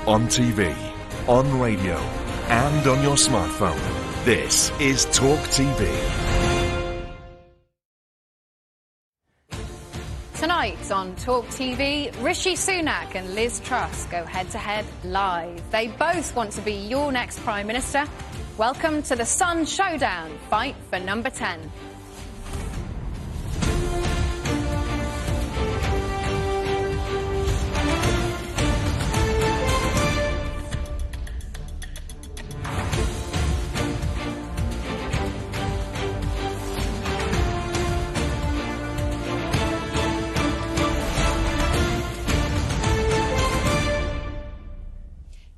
on TV, on radio, and on your smartphone. This is Talk TV. Tonight on Talk TV, Rishi Sunak and Liz Truss go head-to-head live. They both want to be your next Prime Minister. Welcome to the Sun Showdown, fight for number 10.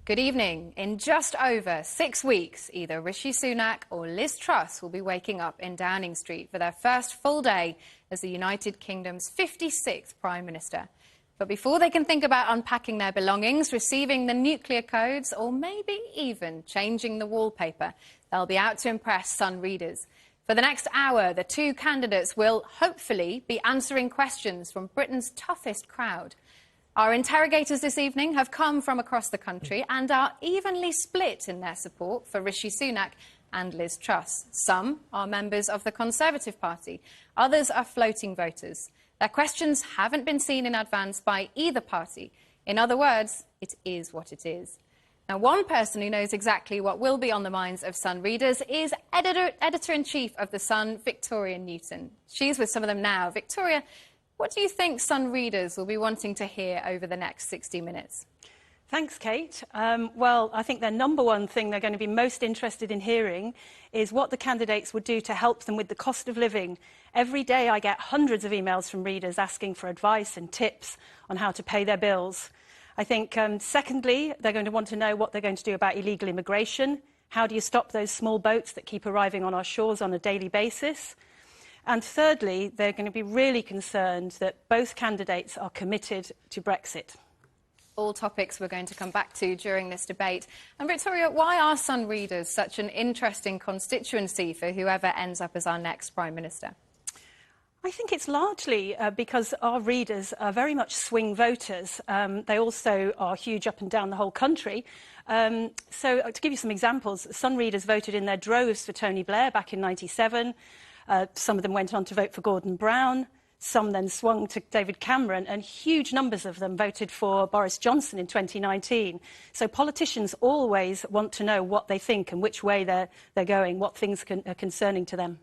Good evening. In just over 6 weeks, either Rishi Sunak or Liz Truss will be waking up in Downing Street for their first full day as the United Kingdom's 56th Prime Minister. But before they can think about unpacking their belongings, receiving the nuclear codes, or maybe even changing the wallpaper, they'll be out to impress Sun readers. For the next hour, the two candidates will hopefully be answering questions from Britain's toughest crowd. Our interrogators this evening have come from across the country and are evenly split in their support for Rishi Sunak and Liz Truss. Some are members of the Conservative Party, others are floating voters. Their questions haven't been seen in advance by either party. In other words, it is what it is. Now, one person who knows exactly what will be on the minds of Sun readers is Editor-in-Chief of The Sun, Victoria Newton. She's with some of them now. Victoria, what do you think Sun readers will be wanting to hear over the next 60 minutes? Thanks, Kate. Well, I think the number one thing they're going to be most interested in hearing is what the candidates would do to help them with the cost of living. Every day I get hundreds of emails from readers asking for advice and tips on how to pay their bills. I think, secondly, they're going to want to know what they're going to do about illegal immigration. How do you stop those small boats that keep arriving on our shores on a daily basis? And thirdly, they're going to be really concerned that both candidates are committed to Brexit. All topics we're going to come back to during this debate. And Victoria, why are Sun readers such an interesting constituency for whoever ends up as our next Prime Minister? I think it's largely because our readers are very much swing voters. They also are huge up and down the whole country. So to give you some examples, Sun readers voted in their droves for Tony Blair back in '97. Some of them went on to vote for Gordon Brown. Some then swung to David Cameron, and huge numbers of them voted for Boris Johnson in 2019. So politicians always want to know what they think and which way they're going, what things are concerning to them.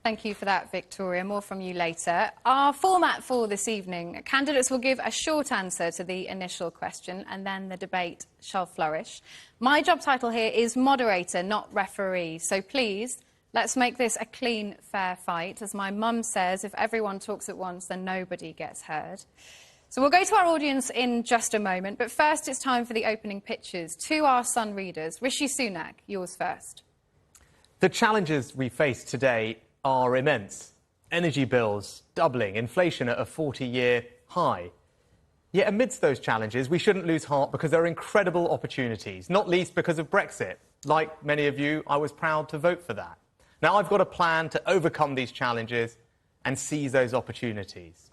Thank you for that, Victoria. More from you later. Our format for this evening, candidates will give a short answer to the initial question and then the debate shall flourish. My job title here is moderator, not referee, so please, let's make this a clean, fair fight. As my mum says, if everyone talks at once, then nobody gets heard. So we'll go to our audience in just a moment, but first it's time for the opening pitches to our Sun readers. Rishi Sunak, yours first. The challenges we face today are immense. Energy bills doubling, inflation at a 40-year high. Yet amidst those challenges, we shouldn't lose heart because there are incredible opportunities, not least because of Brexit. Like many of you, I was proud to vote for that. Now I've got a plan to overcome these challenges and seize those opportunities.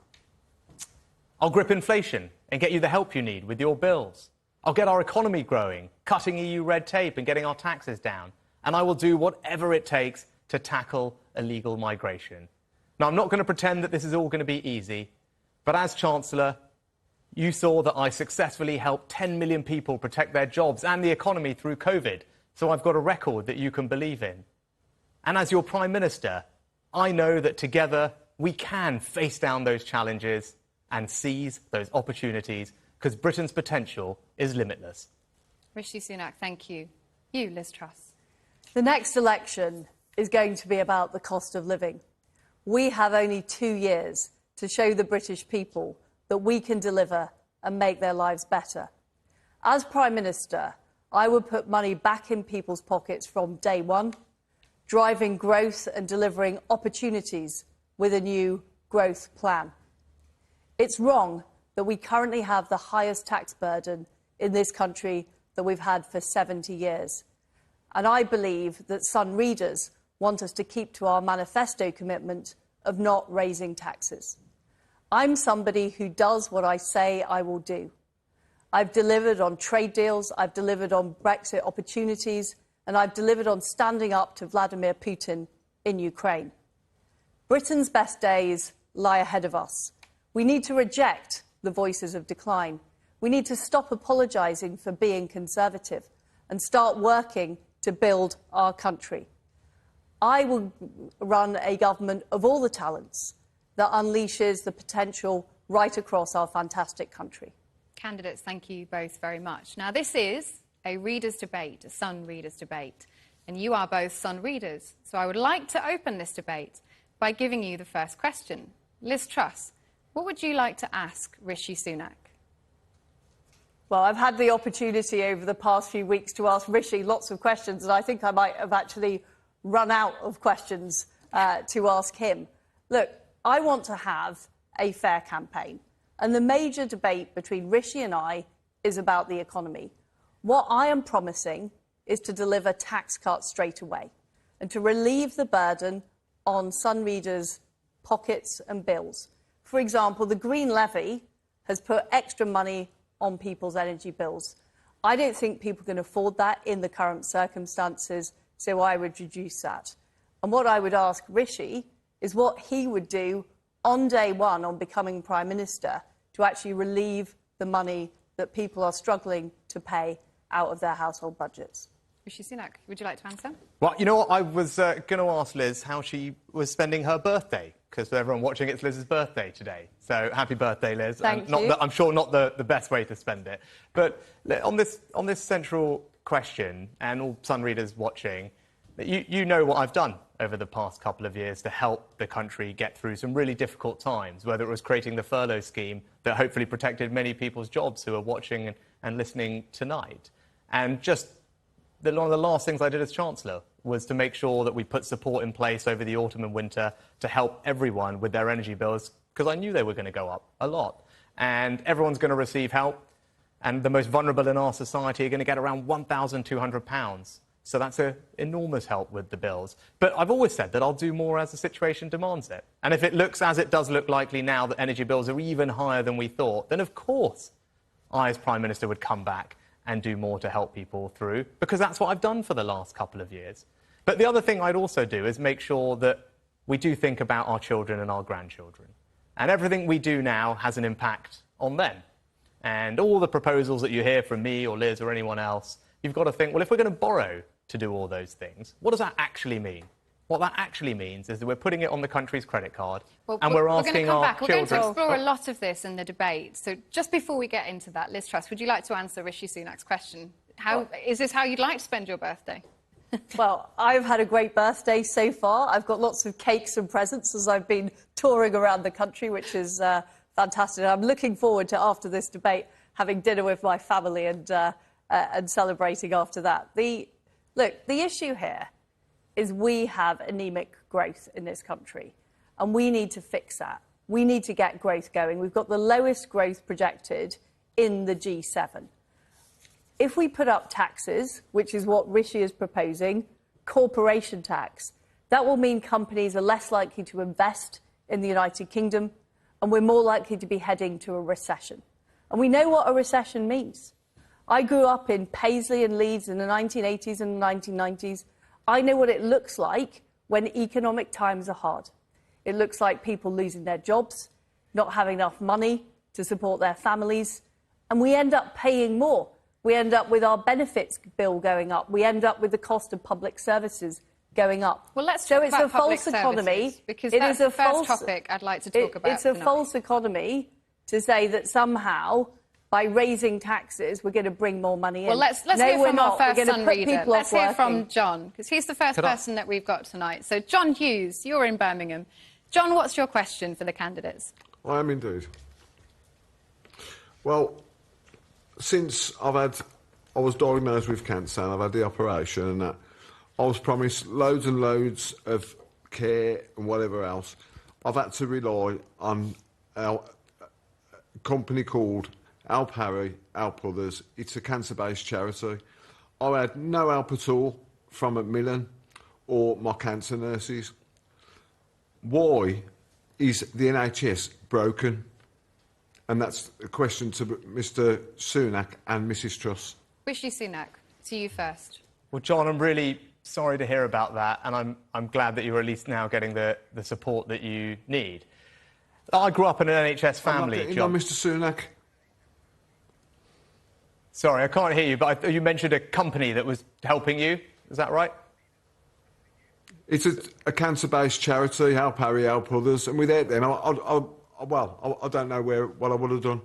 I'll grip inflation and get you the help you need with your bills. I'll get our economy growing, cutting EU red tape and getting our taxes down. And I will do whatever it takes to tackle illegal migration. Now, I'm not going to pretend that this is all going to be easy, but as Chancellor, you saw that I successfully helped 10 million people protect their jobs and the economy through COVID, so I've got a record that you can believe in. And as your Prime Minister, I know that together we can face down those challenges and seize those opportunities, because Britain's potential is limitless. Rishi Sunak, thank you. You, Liz Truss. The next election is going to be about the cost of living. We have only 2 years to show the British people that we can deliver and make their lives better. As Prime Minister, I would put money back in people's pockets from day one, driving growth and delivering opportunities with a new growth plan. It's wrong that we currently have the highest tax burden in this country that we've had for 70 years. And I believe that Sun readers want us to keep to our manifesto commitment of not raising taxes. I'm somebody who does what I say I will do. I've delivered on trade deals, I've delivered on Brexit opportunities, and I've delivered on standing up to Vladimir Putin in Ukraine. Britain's best days lie ahead of us. We need to reject the voices of decline. We need to stop apologising for being conservative and start working to build our country. I will run a government of all the talents that unleashes the potential right across our fantastic country. Candidates, thank you both very much. Now, this is a readers' debate, a Sun readers' debate, and you are both Sun readers. So I would like to open this debate by giving you the first question. Liz Truss, what would you like to ask Rishi Sunak? Well, I've had the opportunity over the past few weeks to ask Rishi lots of questions, and I think I might have actually run out of questions to ask him. Look, I want to have a fair campaign. And the major debate between Rishi and I is about the economy. What I am promising is to deliver tax cuts straight away and to relieve the burden on Sun readers' pockets and bills. For example, the Green Levy has put extra money on people's energy bills. I don't think people can afford that in the current circumstances, so I would reduce that. And what I would ask Rishi is what he would do on day one on becoming Prime Minister to actually relieve the money that people are struggling to pay out of their household budgets. Rishi Sunak, would you like to answer? Well, you know what? I was going to ask Liz how she was spending her birthday, because for everyone watching, it's Liz's birthday today. So happy birthday, Liz. Thank you. I'm sure not the best way to spend it. But on this central question, and all Sun readers watching, you know what I've done over the past couple of years to help the country get through some really difficult times, whether it was creating the furlough scheme that hopefully protected many people's jobs who are watching and listening tonight. And just one of the last things I did as Chancellor was to make sure that we put support in place over the autumn and winter to help everyone with their energy bills, because I knew they were going to go up a lot. And everyone's going to receive help, and the most vulnerable in our society are going to get around £1,200. So that's an enormous help with the bills. But I've always said that I'll do more as the situation demands it. And if it looks as it does look likely now that energy bills are even higher than we thought, then of course I, as Prime Minister, would come back and do more to help people through, because that's what I've done for the last couple of years. But the other thing I'd also do is make sure that we do think about our children and our grandchildren. And everything we do now has an impact on them. And all the proposals that you hear from me or Liz or anyone else, you've got to think, well, if we're going to borrow to do all those things, what does that actually mean? What that actually means is that we're putting it on the country's credit card, and we're asking our children... We're going to explore a lot of this in the debate. So just before we get into that, Liz Truss, would you like to answer Rishi Sunak's question? Is this how you'd like to spend your birthday? Well, I've had a great birthday so far. I've got lots of cakes and presents as I've been touring around the country, which is fantastic. I'm looking forward to, after this debate, having dinner with my family and celebrating after that. Look, the issue here is we have anemic growth in this country, and we need to fix that. We need to get growth going. We've got the lowest growth projected in the G7. If we put up taxes, which is what Rishi is proposing, corporation tax, that will mean companies are less likely to invest in the United Kingdom, and we're more likely to be heading to a recession. And we know what a recession means. I grew up in Paisley and Leeds in the 1980s and 1990s. I know what it looks like when economic times are hard. It looks like people losing their jobs, not having enough money to support their families, and we end up paying more. We end up with our benefits bill going up. We end up with the cost of public services going up. Well, let's talk about public services, because that's the first topic I'd like to talk about It's a false economy to say that somehow, by raising taxes, we're going to bring more money in. Well, let's hear from our first Sun reader. Let's hear from John, because he's the first person that we've got tonight. So, John Hughes, you're in Birmingham. John, what's your question for the candidates? I am indeed. Well, since I was diagnosed with cancer and I've had the operation and that, I was promised loads and loads of care and whatever else. I've had to rely on a company called Help Harry, Help Others. It's a cancer-based charity. I had no help at all from Macmillan or my cancer nurses. Why is the NHS broken? And that's a question to Mr Sunak and Mrs Truss. Rishi Sunak, to you first. Well, John, I'm really sorry to hear about that, and I'm glad that you're at least now getting the support that you need. I grew up in an NHS family, I'm not John. on Mr Sunak. Sorry, I can't hear you, but you mentioned a company that was helping you. Is that right? It's a cancer-based charity, help Harry, help others, and without them, I don't know what I would have done.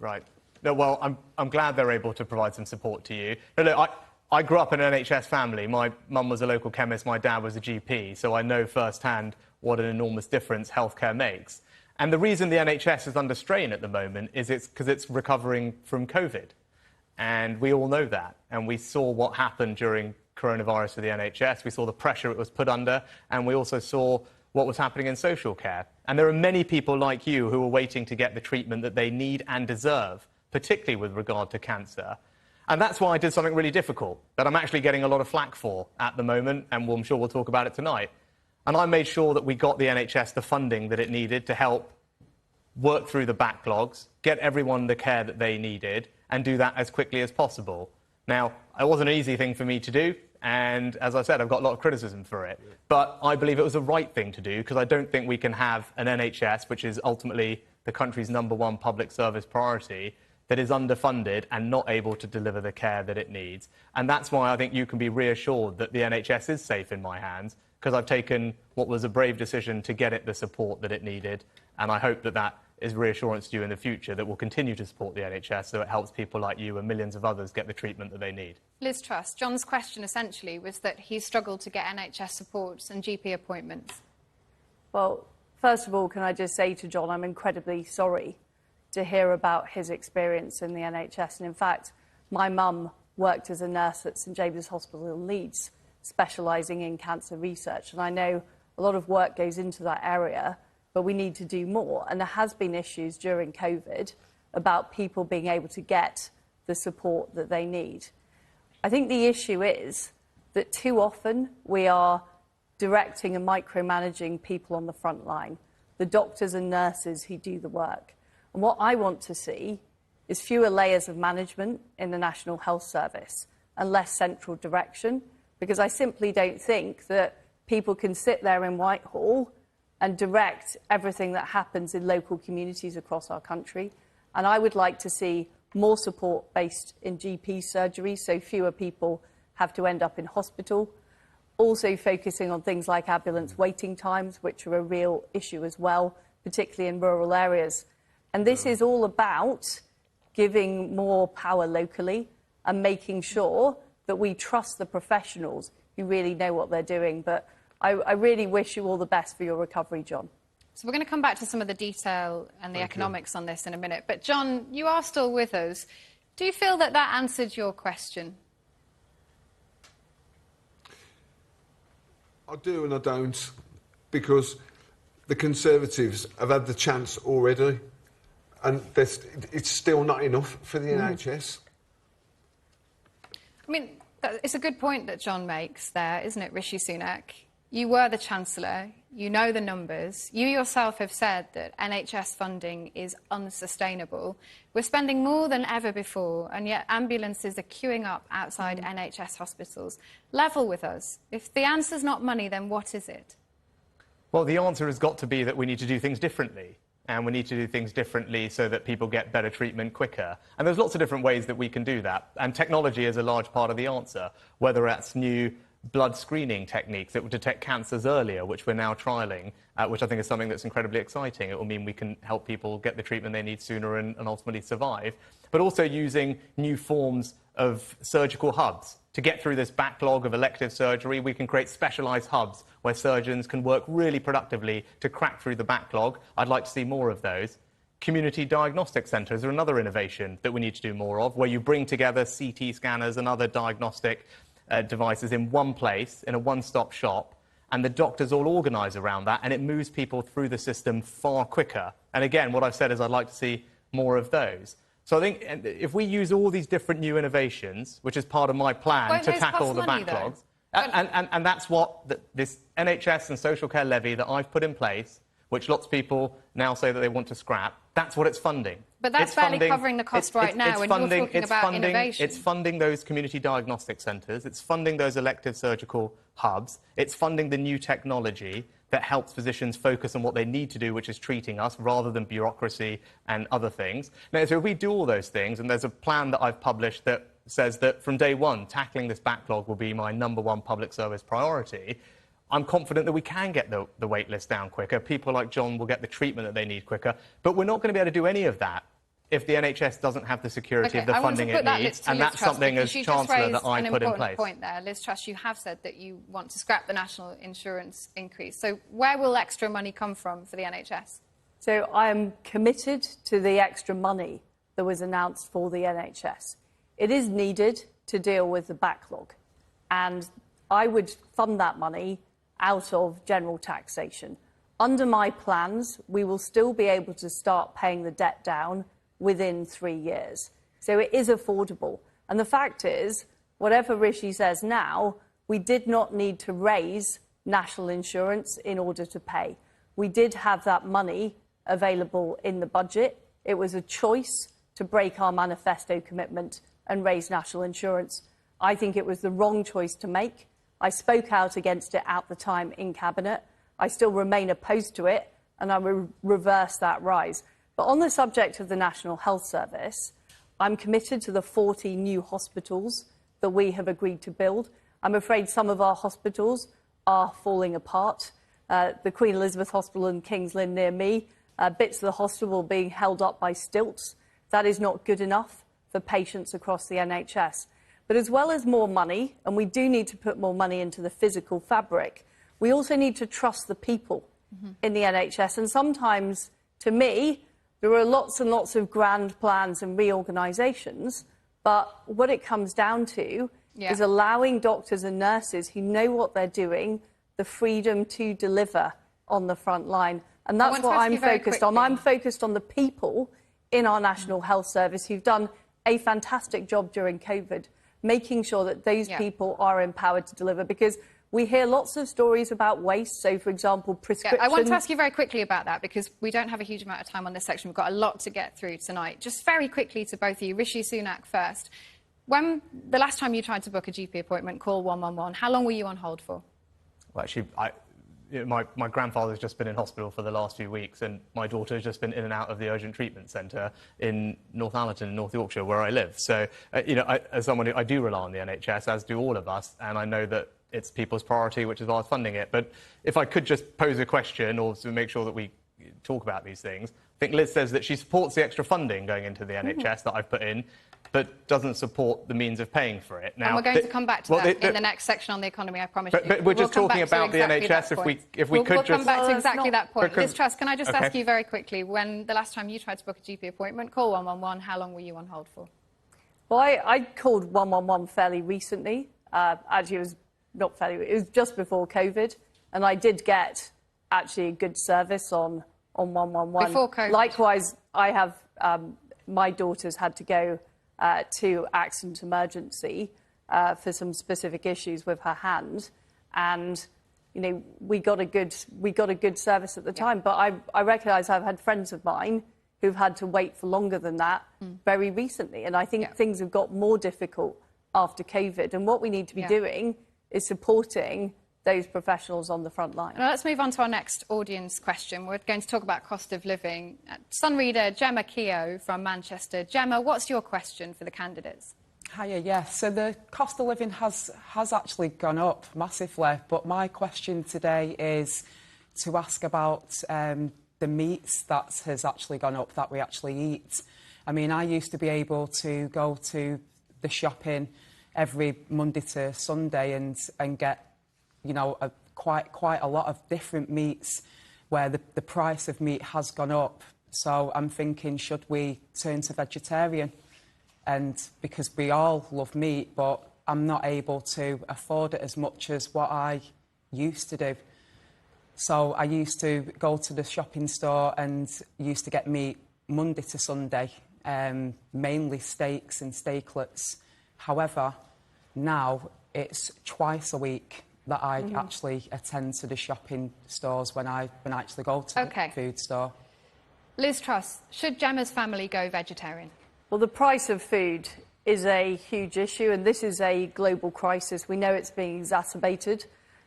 Right. No, well, I'm glad they're able to provide some support to you. No, look, I grew up in an NHS family. My mum was a local chemist, my dad was a GP, so I know firsthand what an enormous difference healthcare makes. And the reason the NHS is under strain at the moment is because it's recovering from COVID. And we all know that. And we saw what happened during coronavirus to the NHS. We saw the pressure it was put under, and we also saw what was happening in social care. And there are many people like you who are waiting to get the treatment that they need and deserve, particularly with regard to cancer. And that's why I did something really difficult, that I'm actually getting a lot of flack for at the moment, and I'm sure we'll talk about it tonight. And I made sure that we got the NHS the funding that it needed to help work through the backlogs, get everyone the care that they needed, and do that as quickly as possible. Now, it wasn't an easy thing for me to do, and as I said, I've got a lot of criticism for it. But I believe it was the right thing to do, because I don't think we can have an NHS, which is ultimately the country's #1 public service priority, that is underfunded and not able to deliver the care that it needs. And that's why I think you can be reassured that the NHS is safe in my hands, because I've taken what was a brave decision to get it the support that it needed. And I hope that that is reassurance to you in the future that we'll continue to support the NHS so it helps people like you and millions of others get the treatment that they need. Liz Truss, John's question essentially was that he struggled to get NHS support and GP appointments. Well, first of all, can I just say to John, I'm incredibly sorry to hear about his experience in the NHS. And in fact, my mum worked as a nurse at St James's Hospital in Leeds, specialising in cancer research. And I know a lot of work goes into that area, but we need to do more. And there has been issues during COVID about people being able to get the support that they need. I think the issue is that too often we are directing and micromanaging people on the front line, the doctors and nurses who do the work. And what I want to see is fewer layers of management in the National Health Service and less central direction, because I simply don't think that people can sit there in Whitehall and direct everything that happens in local communities across our country. And I would like to see more support based in GP surgery, so fewer people have to end up in hospital. Also focusing on things like ambulance waiting times, which are a real issue as well, particularly in rural areas. And this is all about giving more power locally and making sure that we trust the professionals who really know what they're doing. But I really wish you all the best for your recovery, John. So we're going to come back to some of the detail and the economics on this in a minute. But John, you are still with us. Do you feel that that answered your question? I do and I don't, because the Conservatives have had the chance already, and it's still not enough for the NHS. I mean, it's a good point that John makes there, isn't it, Rishi Sunak? You were the Chancellor, you know the numbers. You yourself have said that NHS funding is unsustainable. We're spending more than ever before, and yet ambulances are queuing up outside NHS hospitals. Level with us. If the answer's not money, then what is it? Well, the answer has got to be that we need to do things differently. And we need to do things differently so that people get better treatment quicker. And there's lots of different ways that we can do that. And technology is a large part of the answer, whether that's new blood screening techniques that will detect cancers earlier, which we're now trialling, which I think is something that's incredibly exciting. It will mean we can help people get the treatment they need sooner and ultimately survive. But also using new forms of surgical hubs. To get through this backlog of elective surgery, we can create specialised hubs where surgeons can work really productively to crack through the backlog. I'd like to see more of those. Community diagnostic centres are another innovation that we need to do more of, where you bring together CT scanners and other diagnostic devices in one place, in a one-stop shop, and the doctors all organise around that, and it moves people through the system far quicker. And again, what I've said is I'd like to see more of those. So I think if we use all these different new innovations, which is part of my plan to tackle the backlogs, and that's what this NHS and social care levy that I've put in place, which lots of people now say that they want to scrap, that's what it's funding. But that's barely covering the cost right now, and you're talking about innovation. It's funding those community diagnostic centres, it's funding those elective surgical hubs, it's funding the new technology that helps physicians focus on what they need to do, which is treating us, rather than bureaucracy and other things. Now, so if we do all those things, and there's a plan that I've published that says that from day one, tackling this backlog will be my #1 public service priority, I'm confident that we can get the wait list down quicker. People like John will get the treatment that they need quicker. But we're not going to be able to do any of that if the NHS doesn't have the security of the funding it needs. And that's something, as Chancellor, that I put in place. Point there. Liz Truss, you have said that you want to scrap the national insurance increase. So where will extra money come from for the NHS? So I am committed to the extra money that was announced for the NHS. It is needed to deal with the backlog. And I would fund that money out of general taxation. Under my plans, we will still be able to start paying the debt down within 3 years. So it is affordable. And the fact is, whatever Rishi says now, we did not need to raise national insurance in order to pay. We did have that money available in the budget. It was a choice to break our manifesto commitment and raise national insurance. I think it was the wrong choice to make. I spoke out against it at the time in Cabinet. I still remain opposed to it, and I will reverse that rise. But on the subject of the National Health Service, I'm committed to the 40 new hospitals that we have agreed to build. I'm afraid some of our hospitals are falling apart. The Queen Elizabeth Hospital in King's Lynn near me, bits of the hospital being held up by stilts. That is not good enough for patients across the NHS. But as well as more money, and we do need to put more money into the physical fabric, we also need to trust the people in the NHS. And sometimes, to me, there are lots and lots of grand plans and reorganisations, but what it comes down to is allowing doctors and nurses who know what they're doing the freedom to deliver on the front line. And that's what I'm focused on. I'm focused on the people in our National Health Service who've done a fantastic job during COVID, making sure that those people are empowered to deliver, because we hear lots of stories about waste. So, for example, prescription... I want to ask you very quickly about that, because we don't have a huge amount of time on this section. We've got a lot to get through tonight. Just very quickly to both of you. Rishi Sunak first. When the last time you tried to book a GP appointment, call 111, how long were you on hold for? Well, actually, my grandfather's just been in hospital for the last few weeks, and my daughter's just been in and out of the urgent treatment centre in Northallerton in North Yorkshire, where I live. So, as someone who I do rely on the NHS, as do all of us, and I know that it's people's priority, which is why I was funding it. But if I could just pose a question, or to make sure that we talk about these things, I think Liz says that she supports the extra funding going into the NHS that I've put in, but doesn't support the means of paying for it. Now, and we're going to come back to that in the next section on the economy, I promise you. But we're just talking about the NHS. If we could we'll just... come back to exactly that point. Liz Truss, can I just ask you very quickly, when the last time you tried to book a GP appointment, call 111, how long were you on hold for? Well, I called 111 fairly recently. Actually, it was not fairly... It was just before COVID, and I did get, actually, a good service on 111. Before COVID? Likewise, I have... my daughter's had to go to accident emergency for some specific issues with her hand, and we got a good service at the time. But I recognise I've had friends of mine who've had to wait for longer than that very recently, and I think things have got more difficult after COVID. And what we need to be doing is supporting those professionals on the front line. Now, let's move on to our next audience question. We're going to talk about cost of living. Sun reader Gemma Keogh from Manchester. Gemma, what's your question for the candidates? Hiya, yes. So the cost of living has actually gone up massively, but my question today is to ask about the meats that has actually gone up that we actually eat. I mean, I used to be able to go to the shopping every Monday to Sunday and get quite a lot of different meats where the price of meat has gone up. So I'm thinking, should we turn to vegetarian? And because we all love meat, but I'm not able to afford it as much as what I used to do. So I used to go to the shopping store and used to get meat Monday to Sunday, mainly steaks and steaklets. However, now it's twice a week. that I actually attend to the shopping stores when I actually go to the food store. Liz Truss, should Gemma's family go vegetarian? Well, the price of food is a huge issue, and this is a global crisis. We know it's being exacerbated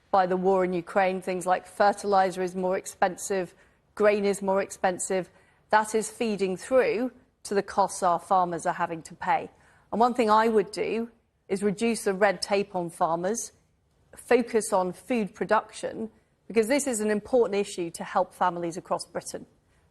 by the war in Ukraine. Things like fertiliser is more expensive, grain is more expensive. That is feeding through to the costs our farmers are having to pay. And one thing I would do is reduce the red tape on farmers, focus on food production, because this is an important issue to help families across Britain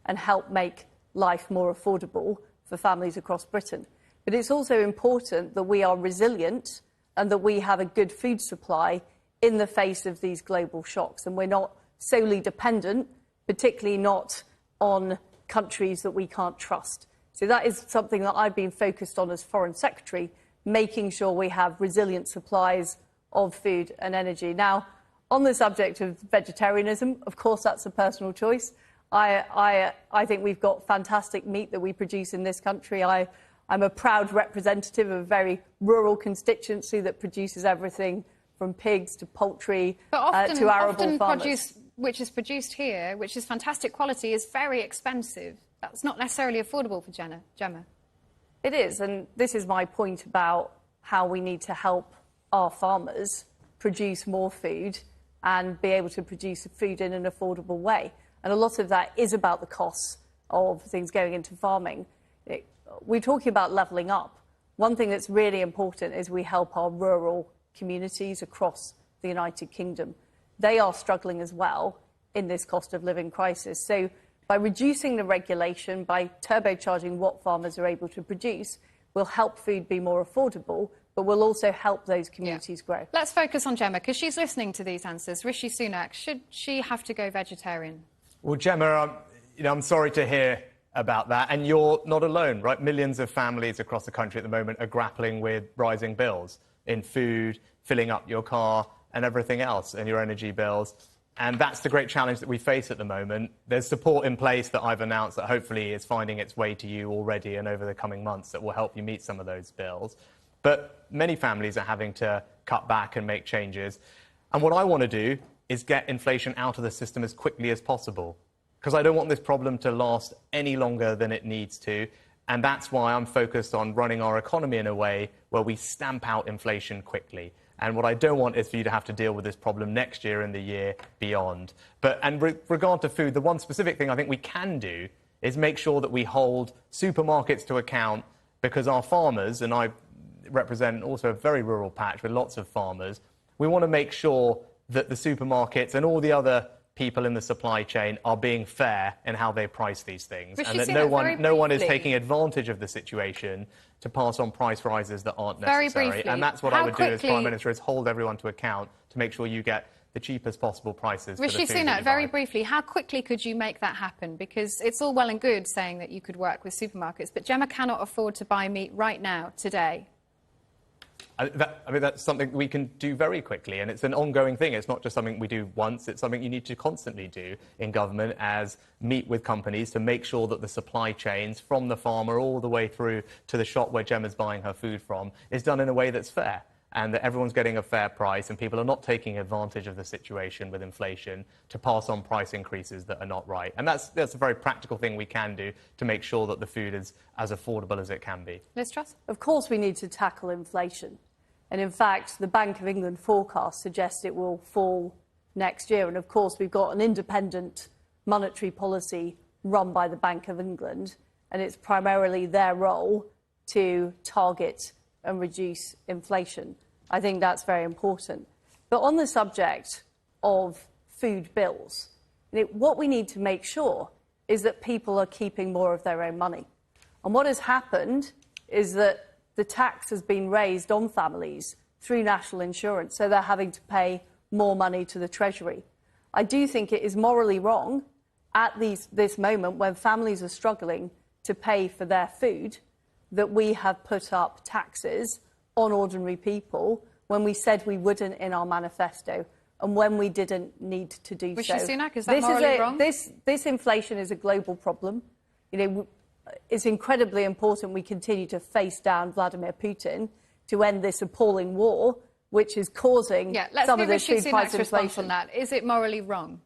and help make life more affordable for families across Britain. But it's also important that we are resilient and that we have a good food supply in the face of these global shocks. And we're not solely dependent, particularly not on countries that we can't trust. So that is something that I've been focused on as Foreign Secretary, making sure we have resilient supplies of food and energy. Now, on the subject of vegetarianism, of course, that's a personal choice. I think we've got fantastic meat that we produce in this country. I'm a proud representative of a very rural constituency that produces everything from pigs to poultry to arable farmers. Produce which is produced here, which is fantastic quality, is very expensive. That's not necessarily affordable for Gemma. It is, and this is my point about how we need to help our farmers produce more food and be able to produce food in an affordable way. And a lot of that is about the costs of things going into farming. We're talking about levelling up. One thing that's really important is we help our rural communities across the United Kingdom. They are struggling as well in this cost of living crisis. So by reducing the regulation, by turbocharging what farmers are able to produce, we'll help food be more affordable, but we'll also help those communities grow. Let's focus on Gemma, because she's listening to these answers. Rishi Sunak, should she have to go vegetarian? Well, Gemma, I'm sorry to hear about that. And you're not alone, right? Millions of families across the country at the moment are grappling with rising bills in food, filling up your car and everything else, and your energy bills. And that's the great challenge that we face at the moment. There's support in place that I've announced that hopefully is finding its way to you already and over the coming months that will help you meet some of those bills. But many families are having to cut back and make changes. And what I want to do is get inflation out of the system as quickly as possible, because I don't want this problem to last any longer than it needs to. And that's why I'm focused on running our economy in a way where we stamp out inflation quickly. And what I don't want is for you to have to deal with this problem next year and the year beyond. And with regard to food, the one specific thing I think we can do is make sure that we hold supermarkets to account, because our farmers, and I represent also a very rural patch with lots of farmers, we want to make sure that the supermarkets and all the other people in the supply chain are being fair in how they price these things, and that no one is taking advantage of the situation to pass on price rises that aren't necessary. And that's what I would do as Prime Minister, is hold everyone to account to make sure you get the cheapest possible prices for the food Rishi Sunak, very briefly, how quickly could you make that happen? Because it's all well and good saying that you could work with supermarkets, but Gemma cannot afford to buy meat right now, today. I mean, that's something we can do very quickly, and it's an ongoing thing. It's not just something we do once, it's something you need to constantly do in government, as meet with companies to make sure that the supply chains from the farmer all the way through to the shop where Gemma's buying her food from is done in a way that's fair, and that everyone's getting a fair price and people are not taking advantage of the situation with inflation to pass on price increases that are not right. And that's a very practical thing we can do to make sure that the food is as affordable as it can be. Liz Truss? Of course we need to tackle inflation. And in fact, the Bank of England forecast suggests it will fall next year. And of course, we've got an independent monetary policy run by the Bank of England, and it's primarily their role to target and reduce inflation. I think that's very important. But on the subject of food bills, what we need to make sure is that people are keeping more of their own money. And what has happened is that the tax has been raised on families through national insurance, so they're having to pay more money to the Treasury. I do think it is morally wrong at this moment, when families are struggling to pay for their food, that we have put up taxes on ordinary people when we said we wouldn't in our manifesto, and when we didn't need to do so. Rishi Sunak, is that morally wrong? This inflation is a global problem. It's incredibly important we continue to face down Vladimir Putin to end this appalling war, which is causing some of this food price inflation. On that. Is it morally wrong?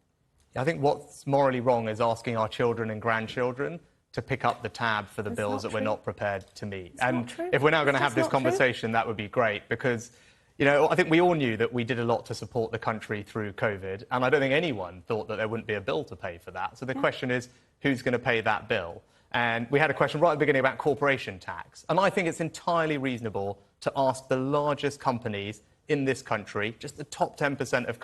I think what's morally wrong is asking our children and grandchildren to pick up the tab for the bills that we're not prepared to meet. And if we're now going to have this conversation, that would be great, because, you know, I think we all knew that we did a lot to support the country through COVID, and I don't think anyone thought that there wouldn't be a bill to pay for that. So the question is, who's going to pay that bill? And we had a question right at the beginning about corporation tax. And I think it's entirely reasonable to ask the largest companies in this country, just the top 10% of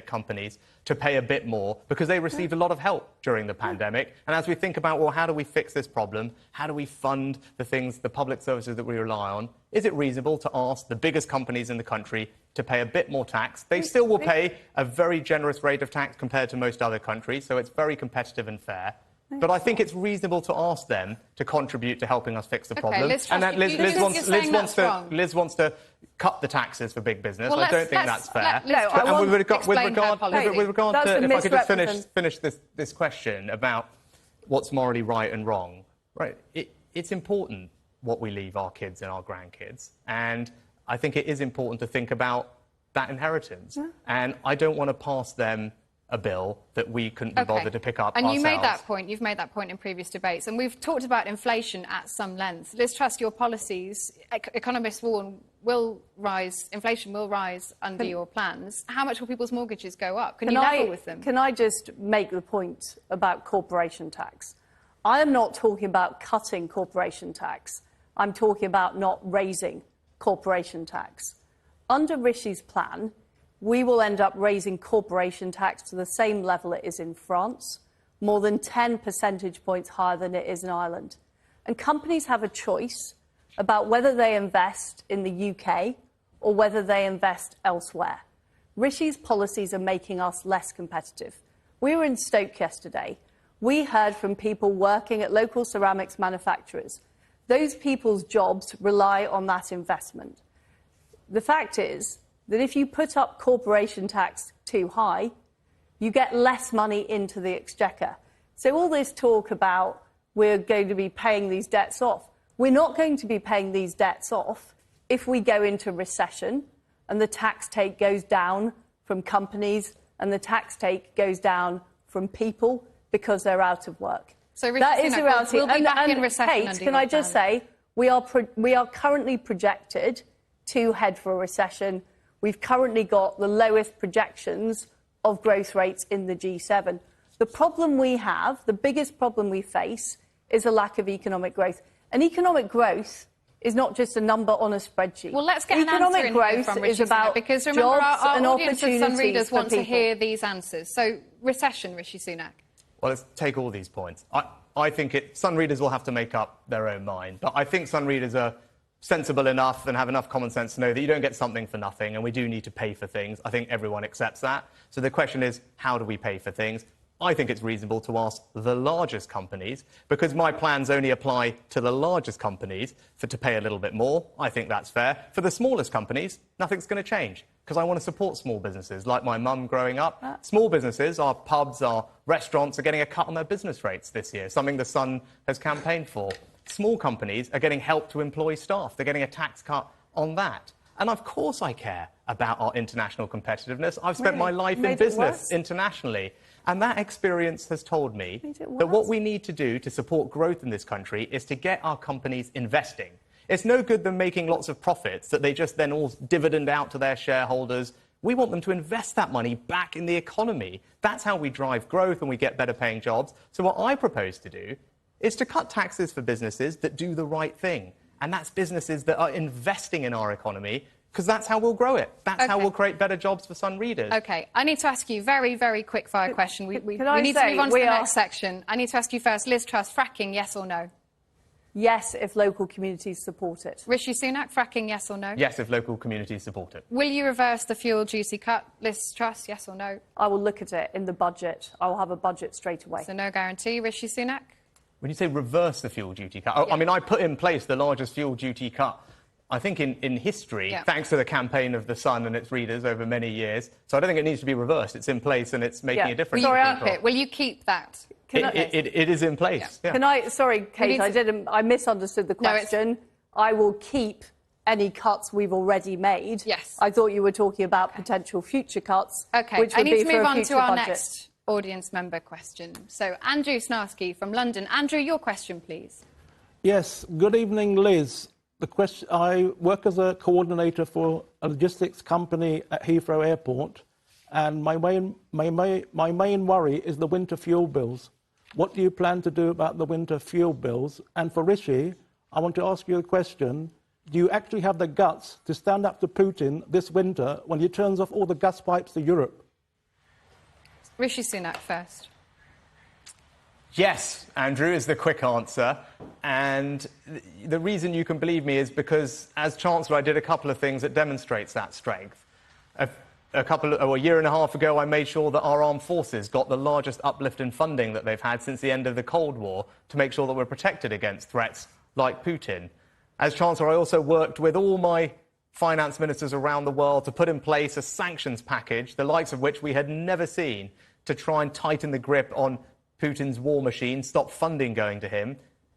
companies, to pay a bit more because they received a lot of help during the pandemic. And as we think about, well, how do we fix this problem? How do we fund the things, the public services that we rely on? Is it reasonable to ask the biggest companies in the country to pay a bit more tax? They still will pay a very generous rate of tax compared to most other countries, so it's very competitive and fair. But I think it's reasonable to ask them to contribute to helping us fix the problem. Liz Truss, Liz wants to cut the taxes for big business. Well, I don't think that's fair. With regard to, if I could just finish this question about what's morally right and wrong, right? It's important what we leave our kids and our grandkids, and I think it is important to think about that inheritance. And I don't want to pass them a bill that we couldn't be bothered to pick up ourselves. And you made that point. You've made that point in previous debates. And we've talked about inflation at some length. Liz Truss, your policies, economists will rise, inflation will rise under your plans. How much will people's mortgages go up? Can you level with them? Can I just make the point about corporation tax? I am not talking about cutting corporation tax. I'm talking about not raising corporation tax. Under Rishi's plan, we will end up raising corporation tax to the same level it is in France, more than 10 percentage points higher than it is in Ireland. And companies have a choice about whether they invest in the UK or whether they invest elsewhere. Rishi's policies are making us less competitive. We were in Stoke yesterday. We heard from people working at local ceramics manufacturers. Those people's jobs rely on that investment. The fact is that if you put up corporation tax too high, you get less money into the exchequer. So all this talk about we're going to be paying these debts off, we're not going to be paying these debts off if we go into recession and the tax take goes down from companies and the tax take goes down from people because they're out of work. So that is a reality. We'll be back in recession. Kate, can I just say, we are currently projected to head for a recession. We've currently got the lowest projections of growth rates in the G7. The problem we have, the biggest problem we face, is a lack of economic growth. And economic growth is not just a number on a spreadsheet. Well, let's get economic growth from Rishi Sunak, because remember, our audience of Sun readers want to hear these answers. So, recession, Rishi Sunak. Well, let's take all these points. I think Sun readers will have to make up their own mind, but I think Sun readers are sensible enough and have enough common sense to know that you don't get something for nothing, and we do need to pay for things. I think everyone accepts that. So the question is, how do we pay for things? I think it's reasonable to ask the largest companies, because my plans only apply to the largest companies, to pay a little bit more. I think that's fair. For the smallest companies, nothing's going to change, because I want to support small businesses, like my mum growing up. Small businesses, our pubs, our restaurants, are getting a cut on their business rates this year, something the Sun has campaigned for. Small companies are getting help to employ staff. They're getting a tax cut on that. And of course I care about our international competitiveness. I've spent my life in business internationally. And that experience has told me that what we need to do to support growth in this country is to get our companies investing. It's no good them making lots of profits that they just then all dividend out to their shareholders. We want them to invest that money back in the economy. That's how we drive growth and we get better paying jobs. So what I propose to do is to cut taxes for businesses that do the right thing. And that's businesses that are investing in our economy, because that's how we'll grow it. That's how we'll create better jobs for Sun readers. OK, I need to ask you a very, very quick-fire question. We need to move on to the next section. I need to ask you first, Liz Truss, fracking, yes or no? Yes, if local communities support it. Rishi Sunak, fracking, yes or no? Yes, if local communities support it. Will you reverse the fuel duty cut? Liz Truss, yes or no? I will look at it in the budget. I will have a budget straight away. So no guarantee. Rishi Sunak? When you say reverse the fuel duty cut, I mean, I put in place the largest fuel duty cut, I think, in history, thanks to the campaign of The Sun and its readers over many years. So I don't think it needs to be reversed. It's in place and it's making a difference. Will you keep that? It is in place. Can I... Sorry, Kate, I misunderstood the question. I will keep any cuts we've already made. Yes. I thought you were talking about potential future cuts. OK, which I would need be to for move a on to future our budget. next audience member question. So, Andrew Snarsky from London. Andrew, your question, please. Yes, good evening, Liz. I work as a coordinator for a logistics company at Heathrow Airport, and my main worry is the winter fuel bills. What do you plan to do about the winter fuel bills? And for Rishi, I want to ask you a question. Do you actually have the guts to stand up to Putin this winter when he turns off all the gas pipes to Europe? Rishi Sunak first. Yes, Andrew, is the quick answer. And the reason you can believe me is because, as Chancellor, I did a couple of things that demonstrates that strength. A year and a half ago, I made sure that our armed forces got the largest uplift in funding that they've had since the end of the Cold War to make sure that we're protected against threats like Putin. As Chancellor, I also worked with all my finance ministers around the world to put in place a sanctions package, the likes of which we had never seen, to try and tighten the grip on Putin's war machine, stop funding going to him.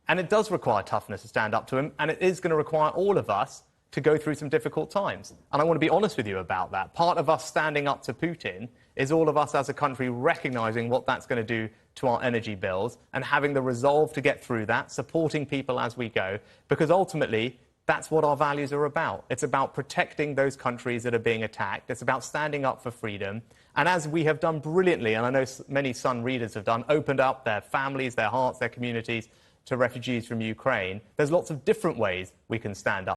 And it does require toughness to stand up to him, and it is going to require all of us to go through some difficult times. And I want to be honest with you about that. Part of us standing up to Putin is all of us as a country recognising what that's going to do to our energy bills and having the resolve to get through that, supporting people as we go, because ultimately that's what our values are about. It's about protecting those countries that are being attacked. It's about standing up for freedom. And as we have done brilliantly, and I know many Sun readers have done, opened up their families, their hearts, their communities to refugees from Ukraine, there's lots of different ways we can stand up.